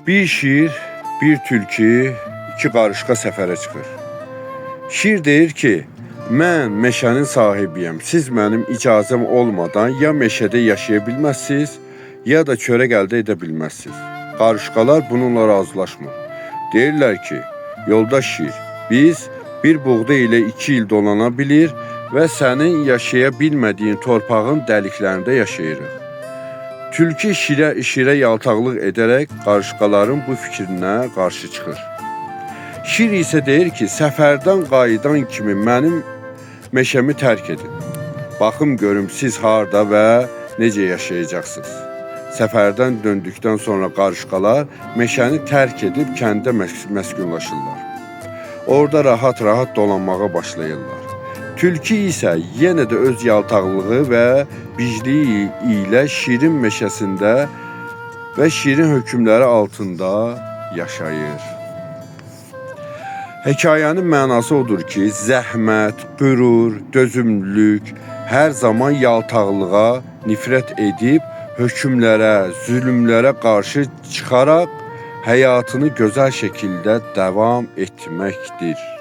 Bir şir, bir tülkü, iki qarışqa səfərə çıxır. Şir deyir ki, mən meşənin sahibiyəm. Siz mənim icazəm olmadan ya meşədə yaşaya bilməzsiniz, ya da çörək əldə edə bilməzsiniz. Qarışqalar bununla razılaşmır. Deyirlər ki, yoldaş şir, biz bir buğda ilə 2 il dolana bilir və sənin yaşaya bilmədiyin torpağın dəliklərində yaşayırıq. Tülkü şirə yaltaqlıq edərək qarışqaların bu fikrinə qarşı çıxır. Şir isə deyir ki, səfərdən qayıdan kimi mənim meşəmi tərk edin. Baxım görüm siz harda və necə yaşayacaqsınız. Səfərdən döndükdən sonra qarışqalar meşəni tərk edib kəndə məskunlaşırlar. Orada rahat-rahat dolanmağa başlayırlar. Tülkü isə yenə də öz yaltaqlığı və bicliyi ilə şirin meşəsində və şirin hökmləri altında yaşayır. Hekayənin mənası odur ki, zəhmət, qürur, dözümlülük hər zaman yaltaqlığa nifrət edib, hökmlərə, zülmlərə qarşı çıxaraq həyatını gözəl şəkildə davam etməkdir.